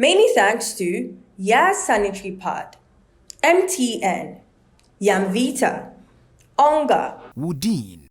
Many thanks to Yas Sanitary Pad, MTN, Yamvita, Onga, Woodin.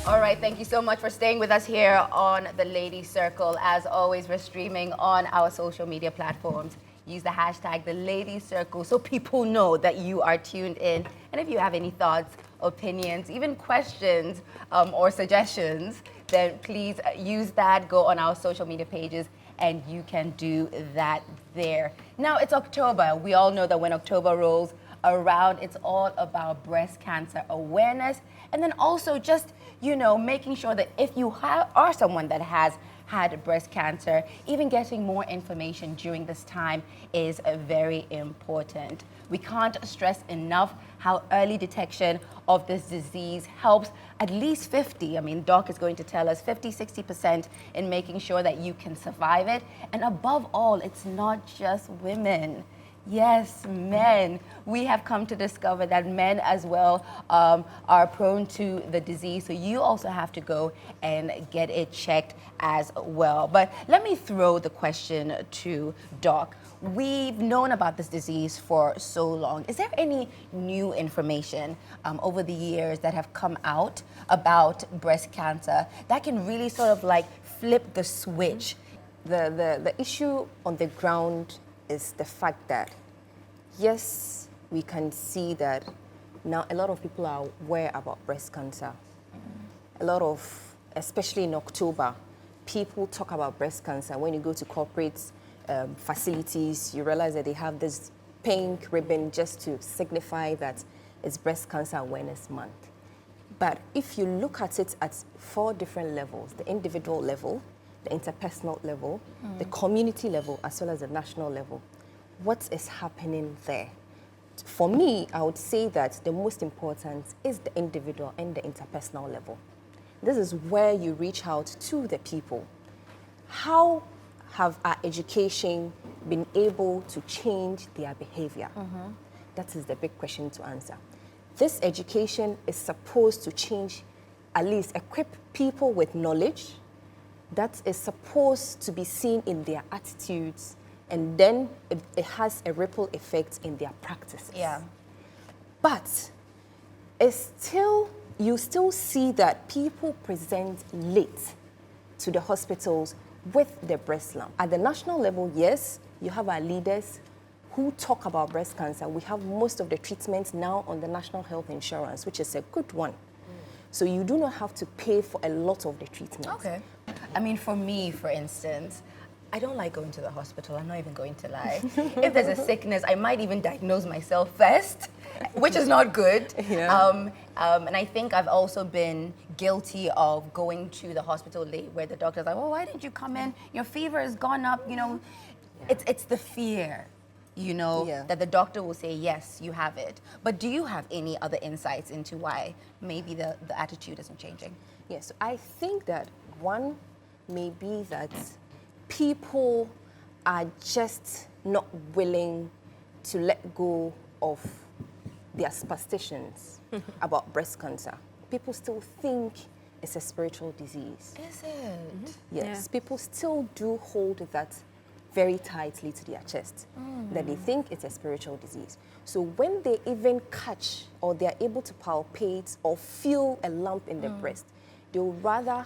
All right, thank you so much for staying with us here on the Lady Circle. As always, we're streaming on our social media platforms. Use the hashtag the Lady Circle so people know that you are tuned in. And if you have any thoughts, opinions, even questions or suggestions, then please use that. Go on our social media pages and you can do that there. Now it's October. We all know that when October rolls around, it's all about breast cancer awareness, and then also just, you know, making sure that if you are someone that has had breast cancer, even getting more information during this time is very important. We can't stress enough how early detection of this disease helps at least 50, I mean, Doc is going to tell us 50, 60% in making sure that you can survive it. And above all, it's not just women. Yes, men. We have come to discover that men as well are prone to the disease. So you also have to go and get it checked as well. But let me throw the question to Doc. We've known about this disease for so long. Is there any new information over the years that have come out about breast cancer that can really sort of like flip the switch? The issue on the ground is the fact that, yes, we can see that now a lot of people are aware about breast cancer. A lot of, especially in October, people talk about breast cancer. When you go to corporate facilities, you realize that they have this pink ribbon just to signify that it's Breast Cancer Awareness Month. But if you look at it at 4 different levels, the individual level, the interpersonal level, the community level, as well as the national level, what is happening there? For me, I would say that the most important is the individual and the interpersonal level. This is where you reach out to the people. How have our education been able to change their behavior? That is the big question to answer. This education is supposed to change, at least equip people with knowledge that is supposed to be seen in their attitudes, and then it has a ripple effect in their practices. Yeah. But it's still, you still see that people present late to the hospitals with their breast lump. At the national level, yes, you have our leaders who talk about breast cancer. We have most of the treatments now on the National Health Insurance, which is a good one. So you do not have to pay for a lot of the treatments. Okay. I mean, for me, for instance, I don't like going to the hospital. I'm not even going to lie. If there's a sickness, I might even diagnose myself first, which is not good. Yeah. And I think I've also been guilty of going to the hospital late where the doctor's like, oh, why didn't you come in? Your fever has gone up, you know. Yeah. It's the fear, you know, that the doctor will say, yes, you have it. But do you have any other insights into why maybe the attitude isn't changing? Yes, I think that one may be that people are just not willing to let go of their superstitions about breast cancer. People still think it's a spiritual disease. Is it? Yes, people still do hold that very tightly to their chest, that they think it's a spiritual disease. So when they even catch or they're able to palpate or feel a lump in the breast, they'll rather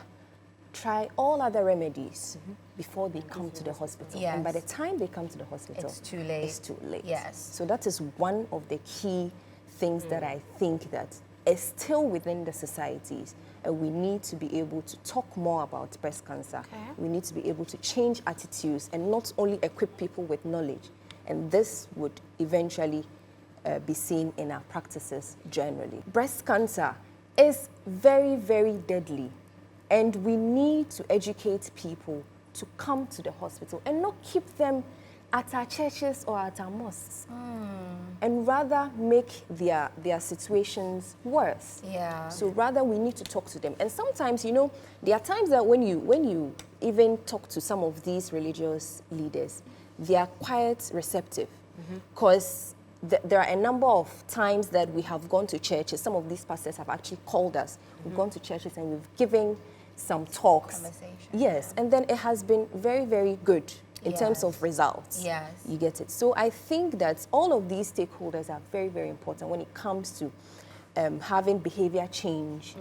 try all other remedies before they come to the hospital. Yes. And by the time they come to the hospital, it's too late. It's too late. Yes. So that is one of the key things that I think that is still within the societies, and we need to be able to talk more about breast cancer. Okay. We need to be able to change attitudes and not only equip people with knowledge, and this would eventually be seen in our practices generally. Breast cancer is very, very deadly, and we need to educate people to come to the hospital and not keep them at our churches or at our mosques, and rather make their situations worse. Yeah. So rather we need to talk to them. And sometimes, you know, there are times that when you even talk to some of these religious leaders, they are quite receptive, because there are a number of times that we have gone to churches. Some of these pastors have actually called us. We've gone to churches and we've given some talks. Conversation, Yes, and then it has been very, very good in terms of results. Yes. You get it. So I think that all of these stakeholders are very, very important when it comes to having behavior change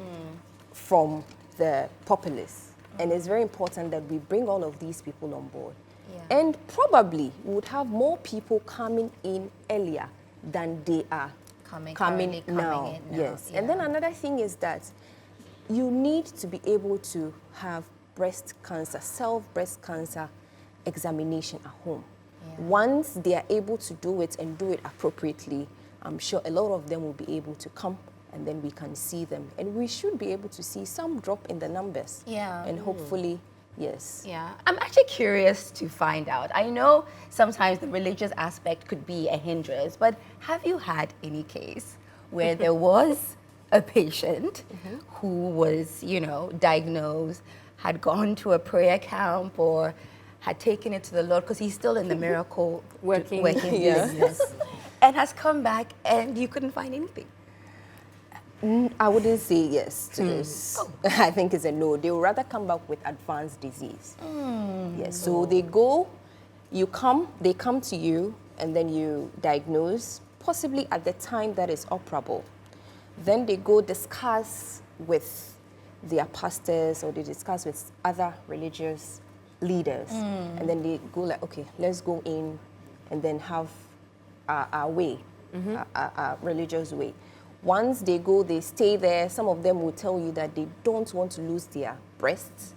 from the populace. And it's very important that we bring all of these people on board. Yeah. And probably we would have more people coming in earlier than they are currently now. coming in now. Yes. And then another thing is that you need to be able to have self-breast cancer examination at home. Yeah. Once they are able to do it and do it appropriately, I'm sure a lot of them will be able to come and then we can see them. And we should be able to see some drop in the numbers. Yeah. And hopefully, yes. Yeah, I'm actually curious to find out. I know sometimes the religious aspect could be a hindrance, but have you had any case where there was a patient who was, diagnosed, had gone to a prayer camp or had taken it to the Lord because he's still in the miracle working Yeah. business and has come back and you couldn't find anything? I wouldn't say yes to this. I think it's a no. They would rather come back with advanced disease. Yes, so they come to you, and then you diagnose, possibly at the time that is operable. Then they go discuss with their pastors or they discuss with other religious leaders. And then they go like, okay, let's go in and then have our way, our religious way. Once they go, they stay there. Some of them will tell you that they don't want to lose their breasts.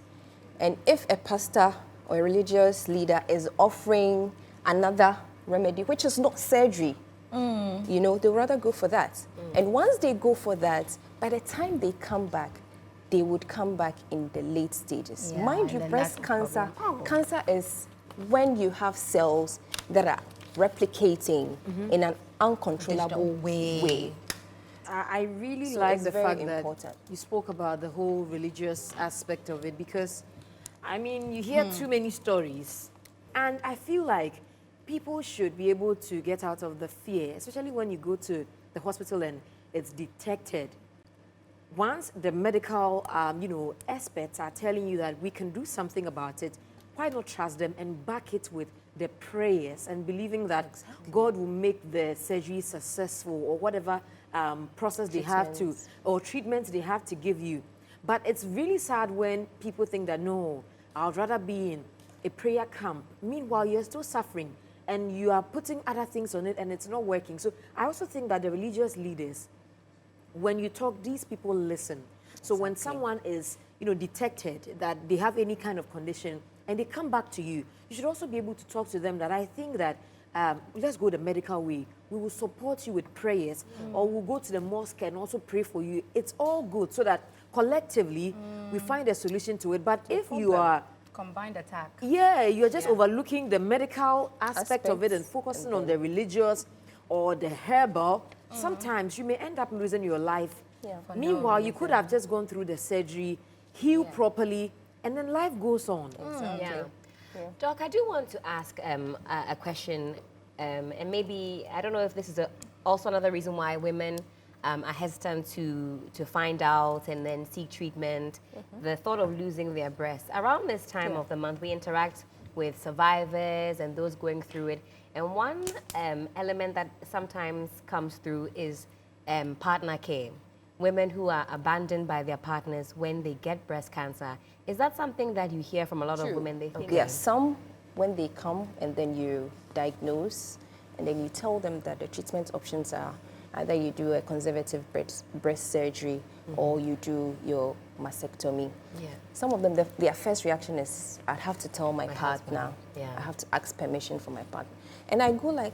And if a pastor or a religious leader is offering another remedy, which is not surgery, they'll rather go for that. And once they go for that, by the time they come back, they would come back in the late stages. Yeah, Mind you, and then breast that's the cancer, problem. cancer is when you have cells that are replicating in an uncontrollable way. I really So like it's the very fact that important. you spoke about the whole religious aspect of it because, you hear too many stories, and I feel like people should be able to get out of the fear, especially when you go to the hospital and it's detected. Once the medical, experts are telling you that we can do something about it, why not trust them and back it with the prayers and believing that God will make the surgery successful or whatever process they have to, or treatments they have to give you. But it's really sad when people think that, no, I'd rather be in a prayer camp. Meanwhile, you're still suffering and you are putting other things on it and it's not working. So I also think that the religious leaders, when you talk, these people listen. So when someone is, detected that they have any kind of condition and they come back to you, you should also be able to talk to them that I think that let's go the medical way. We will support you with prayers or we'll go to the mosque and also pray for you. It's all good so that collectively we find a solution to it. But if you are Combined attack. yeah, you're just overlooking the medical aspect of it and focusing on the religious or the herbal, sometimes you may end up losing your life. Yeah. Meanwhile, you could have just gone through the surgery, healed properly, and then life goes on. Yeah. Doc, I do want to ask a question, and maybe, I don't know if this is also another reason why women are hesitant to find out and then seek treatment, the thought of losing their breasts. Around this time of the month, we interact with survivors and those going through it. And one element that sometimes comes through is partner care. Women who are abandoned by their partners when they get breast cancer. Is that something that you hear from a lot of women? They think Yeah, some, when they come and then you diagnose and then you tell them that the treatment options are either you do a conservative breast surgery or you do your mastectomy. Yeah. Some of them, their first reaction is, I'd have to tell my partner. husband, yeah. I have to ask permission from my partner. And I go like,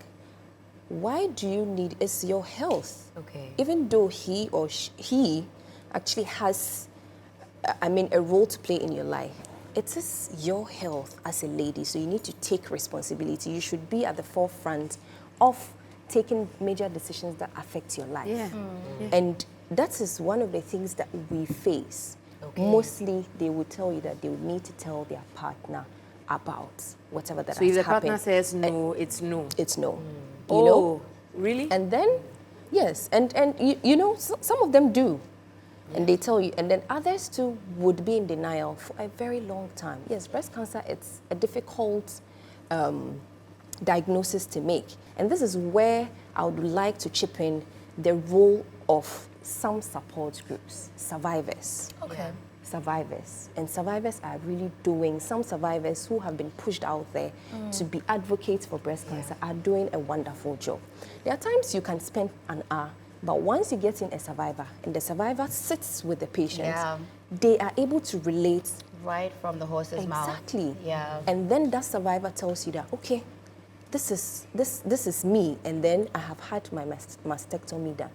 why do you need, it's your health. Okay. Even though he or he actually has, a role to play in your life, it is your health as a lady, so you need to take responsibility. You should be at the forefront of taking major decisions that affect your life. Yeah. And that is one of the things that we face. Okay. Mostly, they will tell you that they would need to tell their partner about whatever that So if has the happened. partner says no, it's no. It's no. You Oh, know? really? And then, yes, and some of them do. And they tell you, and then others too would be in denial for a very long time. Yes, breast cancer, it's a difficult diagnosis to make. And this is where I would like to chip in the role of some support groups, survivors. Okay. Survivors. And survivors are really doing, some survivors who have been pushed out there to be advocates for breast cancer are doing a wonderful job. There are times you can spend an hour, but once you get in a survivor and the survivor sits with the patient, they are able to relate. Right from the horse's mouth. Exactly. Yeah. And then that survivor tells you that, okay, this is me, and then I have had my mastectomy done.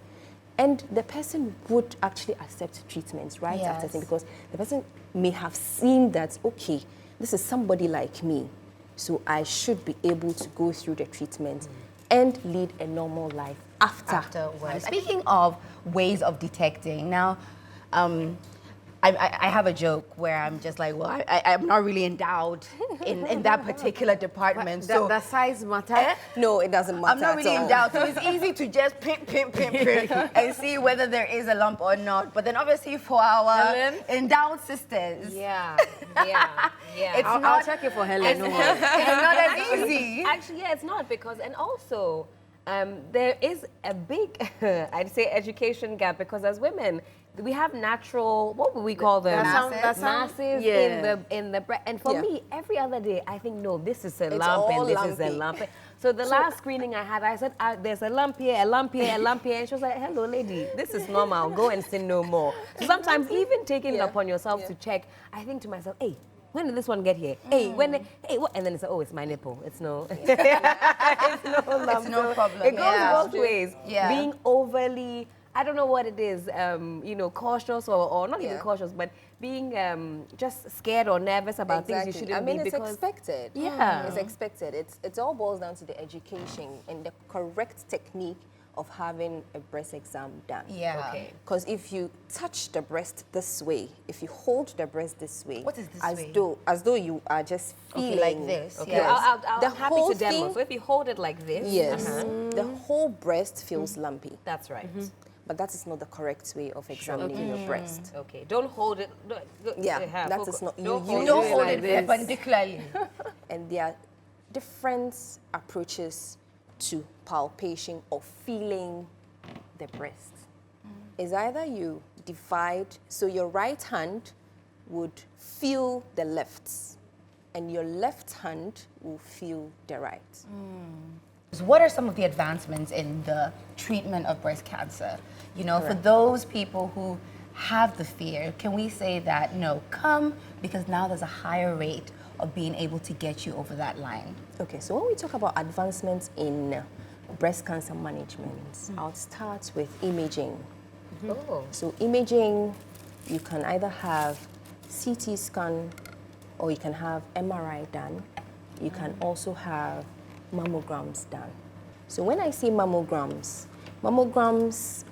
And the person would actually accept treatments right after, because the person may have seen that, okay, this is somebody like me, so I should be able to go through the treatment and lead a normal life afterwards. Speaking of ways of detecting, now, I have a joke where I'm just like, well, I'm not really endowed in that particular department. So the size matter? No, it doesn't matter. I'm not really endowed, so it's easy to just pimp, and see whether there is a lump or not. But then obviously for our endowed sisters, I'll check it for Helen. No worries. it's not as easy. Actually, yeah, it's not because, and also, there is a big, I'd say, education gap, because as women, we have natural, what would we call them? Masses in the breast. And for me, every other day, I think, no, this is a lump and this is a lump. So the last screening I had, I said, there's a lump here, a lump here, a lump here. And she was like, hello, lady, this is normal. Go and sin no more. So sometimes even taking it upon yourself to check, I think to myself, hey, when did this one get here? Hey, what? And then it's like, oh, it's my nipple. It's no, it's no lump. It's no problem. It goes both ways. Yeah. Being overly, I don't know what it is, cautious or not even cautious, but being just scared or nervous about things you shouldn't be. It's expected. Yeah. It's expected. It all boils down to the education and the correct technique of having a breast exam done. Yeah. Okay. Because if you touch the breast this way, if you hold the breast this way, What is this way? as though you are just feeling like this, Okay, yes. I'm happy to demo. So if you hold it like this, Yes, the whole breast feels lumpy, that's right. but that is not the correct way of examining your breast. Okay, don't hold it. That is not. Don't You hold don't it hold like it this. perpendicularly. And there are different approaches to palpation or feeling the breast. It's either you divide, so your right hand would feel the left, and your left hand will feel the right. What are some of the advancements in the treatment of breast cancer? You know, for those people who have the fear, can we say that, no, come, because now there's a higher rate of being able to get you over that line? Okay, so when we talk about advancements in breast cancer management, I'll start with imaging. Oh. So imaging, you can either have CT scan or you can have MRI done. You can also have mammograms done. So when I say mammograms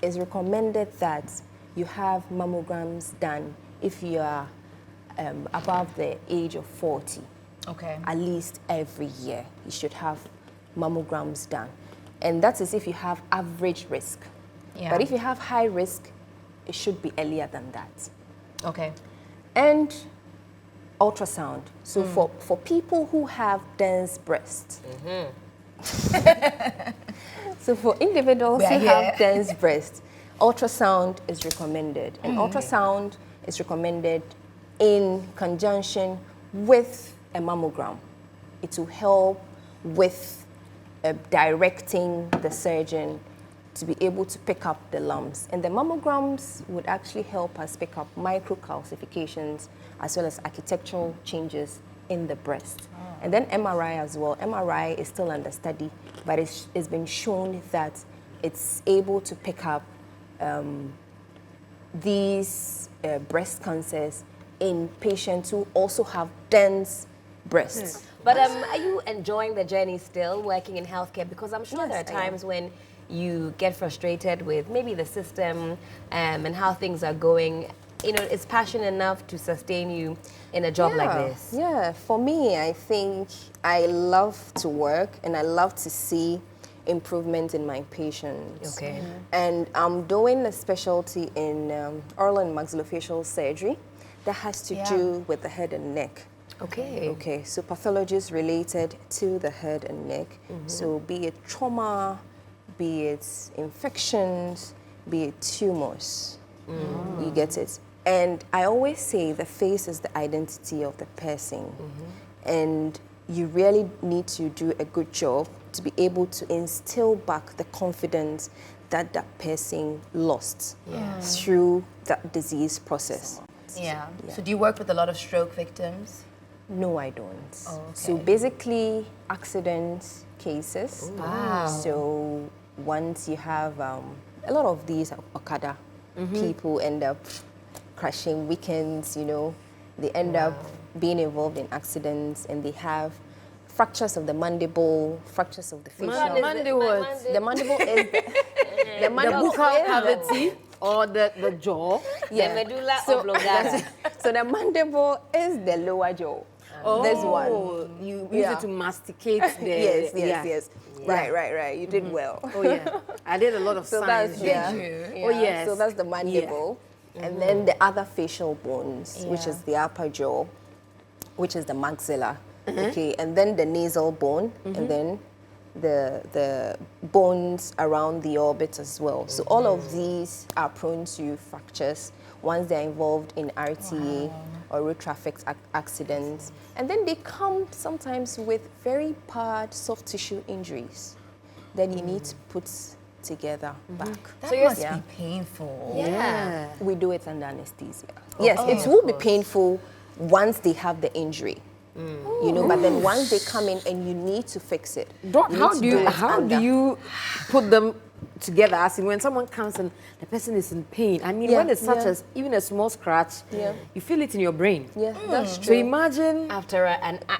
is recommended that you have mammograms done if you are above the age of 40. Okay. At least every year, you should have mammograms done. And that is if you have average risk. Yeah. But if you have high risk, it should be earlier than that. Okay. And ultrasound. So for people who have dense breasts, so for individuals who have dense breasts, ultrasound is recommended. And ultrasound is recommended in conjunction with a mammogram. It will help with directing the surgeon to be able to pick up the lumps. And the mammograms would actually help us pick up microcalcifications as well as architectural changes in the breast. And then MRI as well. MRI is still under study, but it's been shown that it's able to pick up these breast cancers in patients who also have dense breasts. But are you enjoying the journey still, working in healthcare? Because I'm sure there are times when you get frustrated with maybe the system and how things are going. You know, is passion enough to sustain you in a job like this? Yeah, for me, I think I love to work and I love to see improvement in my patients. Okay. And I'm doing a specialty in oral and maxillofacial surgery that has to do with the head and neck. Okay. Okay, so pathologies related to the head and neck. So be it trauma, be it infections, be it tumors. You get it? And I always say the face is the identity of the person. And you really need to do a good job to be able to instill back the confidence that that person lost through that disease process. Yeah. So do you work with a lot of stroke victims? No, I don't. Oh, So okay. basically, accident cases. Wow. So once you have a lot of these Okada people end up crashing weekends, you know, they end up being involved in accidents, and they have fractures of the mandible, fractures of the facial. Mandible. The mandible is the mandible buccal is cavity or the jaw. yeah. The medulla So- oblongata. So the mandible is the lower jaw. This one. You use Yeah. it to masticate the. Yes, yeah. yes. Right. You did well. Oh yeah, I did a lot of So science. that's yeah. Oh, yes. So that's the mandible, and then the other facial bones, which is the upper jaw, which is the maxilla. Okay, and then the nasal bone, and then the bones around the orbit as well. So all of these are prone to fractures once they're involved in RTA or road traffic accidents. And then they come sometimes with very bad soft tissue injuries that you need to put together back. That must Yeah. be painful. Yeah. We do it under anesthesia. Yes, it will be painful once they have the injury. You know, but then once they come in and you need to fix it. Doc, you how need to do you it how under. do you put them together? As in when someone comes and the person is in pain. I mean, Yeah, when it's such yeah. as even a small scratch, you feel it in your brain. Yeah, that's So true. imagine. After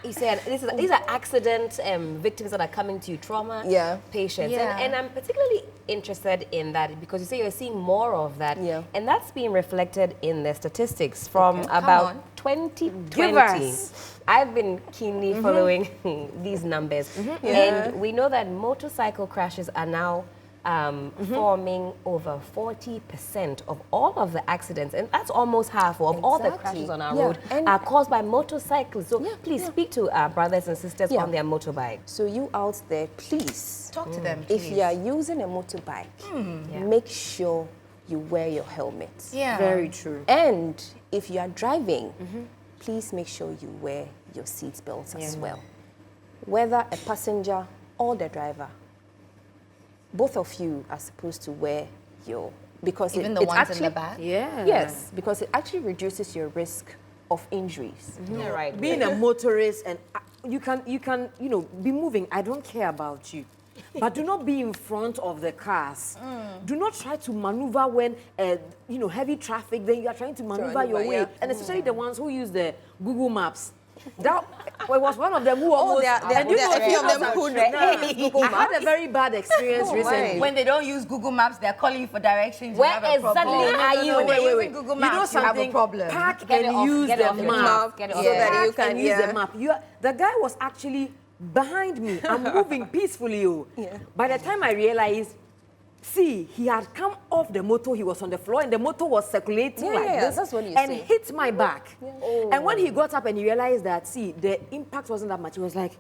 you said these are accident victims that are coming to you, trauma patients, Yeah. and I'm particularly interested in that because you say you're seeing more of that, Yeah. and that's being reflected in the statistics from Come about on. 2020. Give us. I've been keenly following these numbers, and we know that motorcycle crashes are now forming over 40% of all of the accidents, and that's almost half of all the Exactly. crashes on our Yeah, road and- are caused by motorcycles. So please speak to our brothers and sisters Yeah. on their motorbikes. So you out there, please, Talk to them, if please. you are using a motorbike, make sure you wear your helmet. Yeah. Very true. And if you are driving, please make sure you wear your seatbelt as well. Whether a passenger or the driver, both of you are supposed to wear your, because Even it, the it's ones actually, in the back? Yeah. Yes, because it actually reduces your risk of injuries. Yeah, right. Being a motorist and you can be moving. I don't care about you. But do not be in front of the cars. Do not try to maneuver when heavy traffic. Then you are trying to maneuver your maneuver, way, yeah. and especially the ones who use the Google Maps. That was one of them who almost. there are a few of them who use Google I had a very bad experience recently. When they don't use Google Maps, they're calling you for directions. Where you have a problem. exactly are you? When Wait, they're using Google Maps, you know you have a something? problem. Park Get it and off- use get it the off your map. chest. Get it So off your that chest. you Park can, and use yeah. the map. The guy was actually behind me. I'm moving peacefully. Yeah. By the time I realized, he had come off the motor, he was on the floor, and the motor was circulating like yeah, this that's what you and see. hit my back. And when he got up and he realized that, the impact wasn't that much, he was like,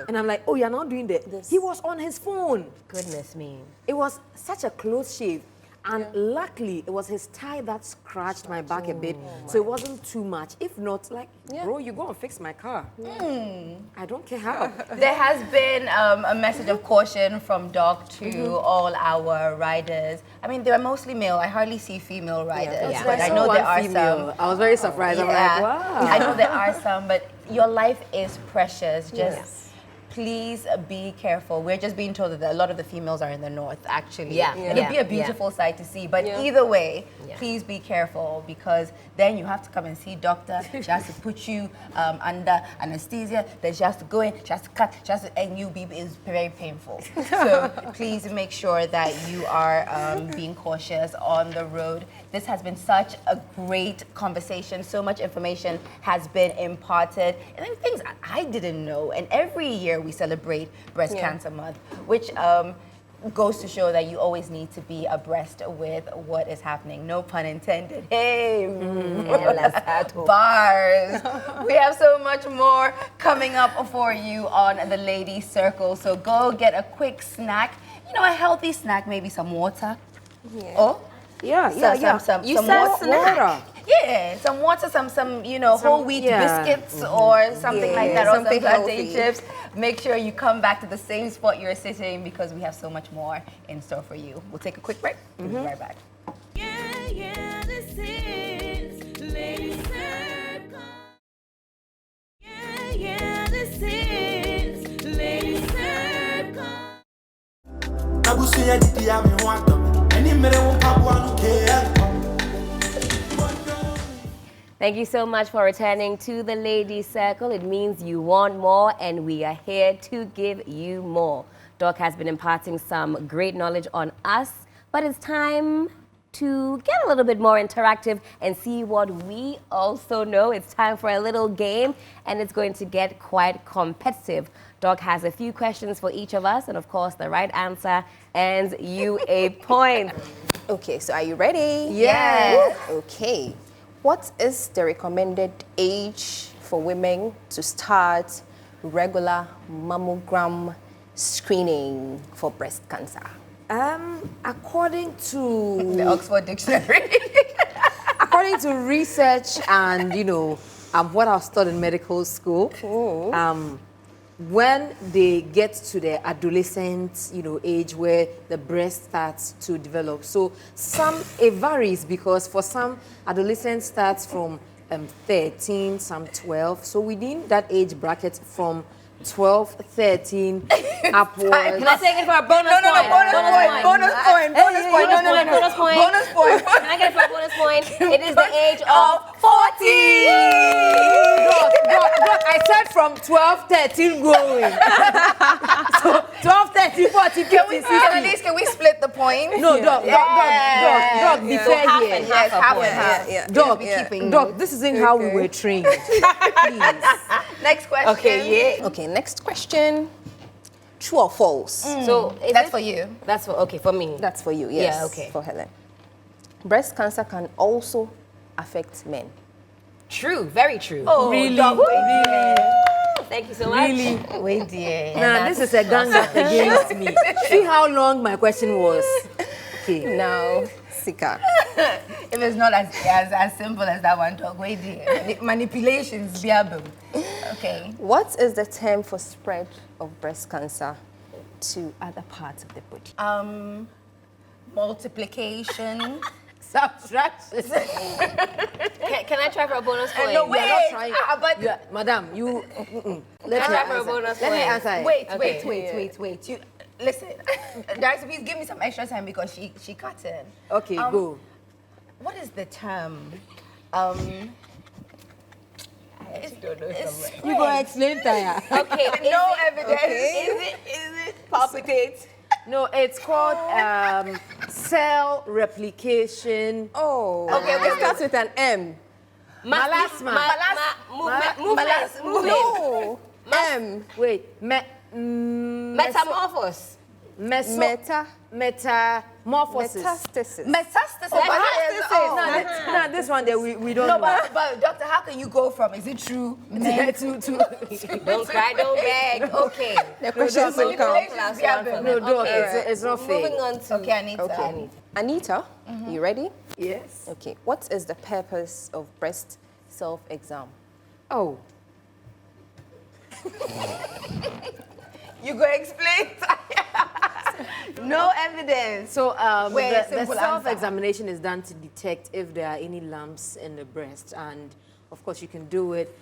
and I'm like, oh, you're not doing that. He was on his phone. Goodness me. It was such a close shave. And luckily, it was his tie that scratched my back a bit, so it wasn't too much. If not, bro, you go and fix my car. I don't care how. There has been a message of caution from Doc to all our riders. I mean, they're mostly male. I hardly see female riders, Yeah. but I saw know there one are female. some. I was very surprised. I'm like, wow. I know there are some, but your life is precious. Just please be careful. We're just being told that a lot of the females are in the north, actually. Yeah. It'll be a beautiful sight to see, but either way, please be careful, because then you have to come and see doctor. She has to put you under anesthesia. Then she has to go in. She has to cut. She has to, and it's very painful. So please make sure that you are being cautious on the road. This has been such a great conversation. So much information has been imparted, and then things I didn't know. And every year we celebrate Breast Cancer Month, which goes to show that you always need to be abreast with what is happening. No pun intended. Hey, bars. We have so much more coming up for you on the Lady Circle. So go get a quick snack. You know, a healthy snack, maybe some water. Yeah. Oh, Some water. yeah, some water, some whole wheat biscuits or something like that, or some something plantain healthy. chips. Make sure you come back to the same spot you're sitting, because we have so much more in store for you. We'll take a quick break. We'll be right back. Yeah, this is Lady Circle. Yeah, this is Lady Circle. Thank you so much for returning to the Lady Circle. It means you want more, and we are here to give you more. Doc has been imparting some great knowledge on us, but it's time to get a little bit more interactive and see what we also know. It's time for a little game, and it's going to get quite competitive. Doc has a few questions for each of us, and of course, the right answer earns you a point. Okay, so are you ready? Yes. Okay. What is the recommended age for women to start regular mammogram screening for breast cancer? According to The Oxford Dictionary. according to research and what I've studied in medical school, when they get to the adolescent age where the breast starts to develop, so it varies, because for some adolescence starts from 13, some 12, so within that age bracket from 12, 13 upwards. Can I take it for a bonus No, point? bonus point. Bonus point. Bonus point. Can I get it for a bonus point? It is the age of 40. Doc, I said from 12, 13 going. So 12, 13, 14, 15, 16. Can we split the point? No, Doc, be fair half here. and Yes, half and point. half. Doc, keeping Doc, this isn't how we were trained. Please. Next question. Okay, next question. True or false? So is That's it- for you. That's for me. That's for you, yes. Yeah, okay. For Helen. Breast cancer can also affect men. True, very true. Oh, Really? Doc, Thank you so much. Really? wait, dear. Nah, this is a gang up against me. See how long my question was. Okay. Now, Sika. If it's not as simple as that one, Doc, wait, dear. Manipulations, biabum. Okay. What is the term for spread of breast cancer to other parts of the body? Multiplication. Subtraction. Can I try for a bonus point? No, wait. But Yeah, madam, you. Let me try for a bonus Let me point. answer. wait. You listen. Guys, please give me some extra time, because she cut in. Okay, go. What is the term? I actually don't know. You go explain, Taya. Okay, No evidence. Is it palpitate? No, it's called cell replication. Oh, Okay, it starts with an M. Melasma. Movement. No, M. Wait, Metamorphose. metamorphosis. Metastasis. Metastasis. No, this one there we don't No, know. but doctor, how can you go from is it true to Don't cry, don't beg. Okay. The questions will come. Class one for No, them. Doc, Okay. it's not fair. Moving on to Okay, Anita. Okay. Anita, you ready? Yes. Okay. What is the purpose of breast self-exam? Oh, You go explain. No evidence. so Wait, the simple answer. self-examination is done to detect if there are any lumps in the breast, and of course you can do it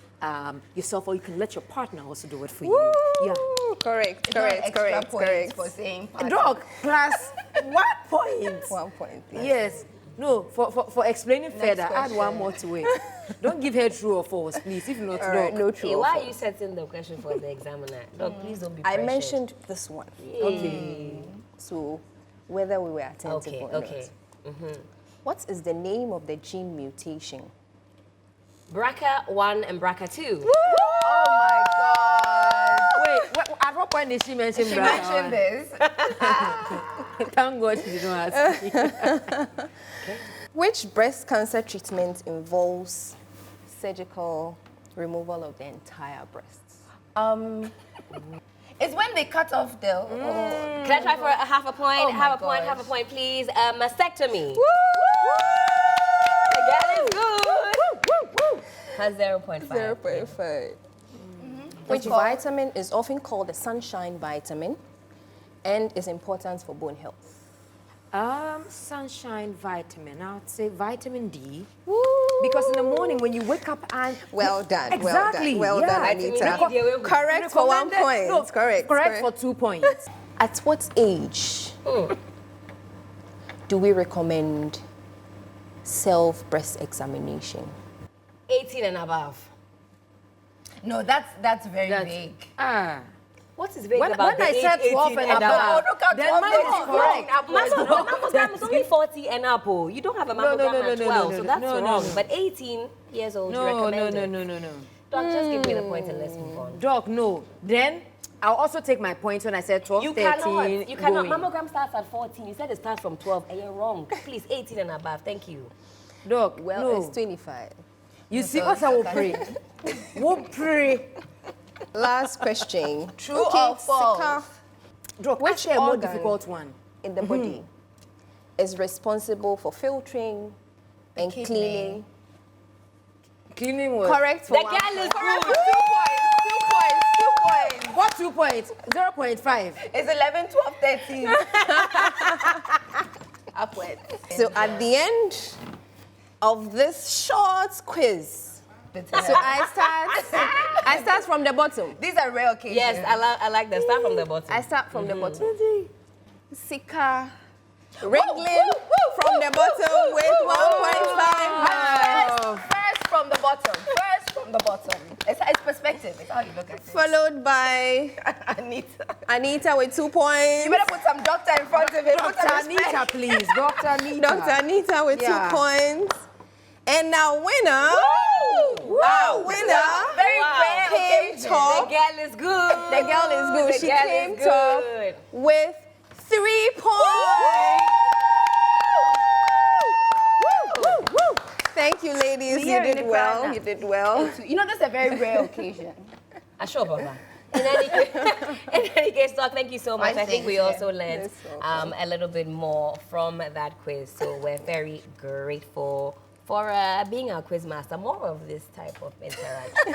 yourself, or you can let your partner also do it for you. Yeah. Correct, Extra points for saying partner. Dog, plus 1 point. 1 point. Yes. Yes. No, for explaining further, add question. one more to it. Don't give her true or false, please. If not, All right, no. no true. Hey, or why false. are you setting the question for the examiner? Dog, please don't be I pressured. mentioned this one. Okay. So, whether we were attentive Okay, or okay. not. What is the name of the gene mutation? BRCA1 and BRCA2. Oh my God. Wait, at what point did she mention She BRCA? mentioned this. Thank God she didn't ask me. Which breast cancer treatment involves surgical removal of the entire breasts? It's when they cut off the. Can I try for a half a point? Oh my half a point, gosh. half a point, please. Mastectomy. That is good. Has 0.5. 0.5. Which vitamin is often called the sunshine vitamin and is important for bone health? Sunshine vitamin. I would say vitamin D. Because in the morning when you wake up and Well done. exactly, Well done. yeah. Anita. Vitamin D. Correct for 1 point. No, correct. Correct for 2 points. At what age do we recommend self-breast examination? 18 and above. No, that's very big. What is vague When about the I age said 12 18 and above? above, look at then 12 mine days is is correct. Mammogram is only 40 and up. Oh. You don't have a mammogram at 12, so that's no, wrong. no. But 18 years old, you No, recommend it. no. Doc, just give me the point and let's move on. Doc, no. Then I'll also take my points when I said 12, You 13, cannot. You cannot. going. Mammogram starts at 14. You said it starts from 12, and you're wrong. Please, 18 and above. Thank you. Doc, Well, no. it's 25. You see what I will pray? We'll pray. Last question. True or false? Sika Doc, Which actually a more organ? difficult one. in the body is responsible for filtering and kidney. cleaning? Cleaning was. Correct for The 1 girl point. is good. 2 points. What 2 points? 0.5. It's 11, 12, 13. Upwards. So at the end of this short quiz, so I start from the bottom. These are rare occasions. Yes, I like that. Start from the bottom. I start from the bottom. Sika wriggling from the bottom with 1.5 First from the bottom. First from the bottom. It's perspective. It's how you look at it. followed by Anita with 2 points. You better put some doctor in front of it. Put Dr. some respect. Anita, please. Dr. Anita. Dr. Anita with Yeah. 2 points. And our winner, our winner, Very Wow. rare came occasion. top. The girl is good. The girl is good. The She girl came is top good. with 3 points. Thank you, ladies. You Here in did the well. corner. You did well. You know, this is a very rare occasion. Sure, Baba. In any case, Doc, thank you so much. I think we also learned a little bit more from that quiz. So we're very grateful for being our quiz master. More of this type of interaction.